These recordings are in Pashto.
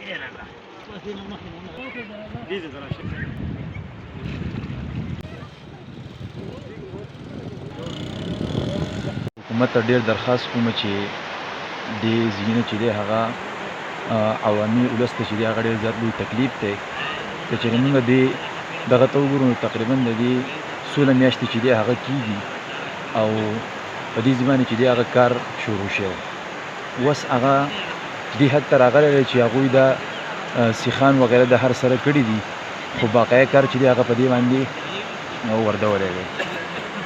حکومت ته ډېر درخواست کوم چې د ځینې چې دی هغه عوامي ولس ته چې دی هغه ډېر زیات لوی تکلیف دی. که چېرې موږ دغه ته وګورو نو تقریبا د دې 16 میاشتې چې دی هغه کېږي او په دې ځای باندې چې دی هغه کار شروع شوی. اوس هغه دې حد ته راغلی دی چې هغوی دا سیخان وغیره د هر سره کړي دي، خو باقی کار چې دی هغه په دې باندې وردولی دی.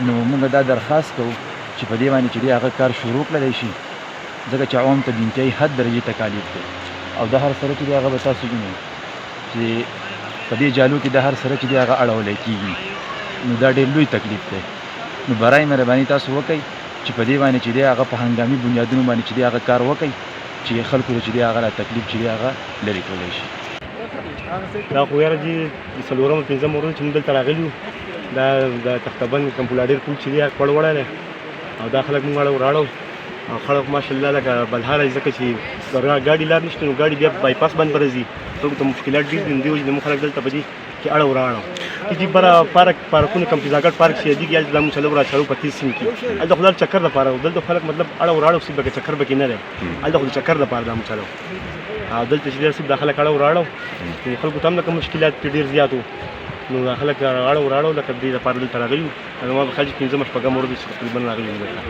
نو موږ دا درخواست کوو چې په دې باندې چې دی هغه کار شروع کړلی شي، ځکه چې عوام ته د انتهایي حد درجې تکالیف دی او د هر سره چې دی هغه به تاسو وینئ چې په دې جالو کې د هر سره چې دی هغه اړولی کېږي. نو دا ډېر لوی تکلیف دی. نو برای مهرباني تاسو وکئ چې په دې باندې چې دی هغه په هنګامي بنیادونو باندې چې دی هغه کار وکئ چې خلکو ته چې دی هغه تکلیف چې دی هغه لرې کولی شي. دا خو یاره چې د څلورم پنځم ورځ چې موږ دلته راغلي یو، دا د تختبند کمپولاډیر پل چې دی هغه پړ وړی دی او دا خلک موږ راړو او خلک ماشاءالله لکه بلحاله ځکه چې ګاډي لار نشته نو ګاډي بیا بایپاس باندې به راځي، خلکو ته مشکلات ډېر دي. نو دې وجې نه موږ خلک دلته په دې کې اړه وراړو چې دې بره پارکونه کمپیزاګټ پارک چې دي هلته دا موږ چلو راچلو په تېز سیمې کې هلته خو دا چکر دپاره دلته خلک مطلب اړه وراړو صرف بکې چکر بکې نه دی، هلته خو د چکر دپاره دا موږ چلو او دلته چې دی صرف دا خلک اړه وراړو نو خلکو ته هم لکه مشکلات ډېر زیات وو. نو دا خلک اړه وراړو لکه دې دپاره دلته راغلي یو. ما به ښه چې پنځمه شپږم ورځ چې تقریبا راغلي یو دلته.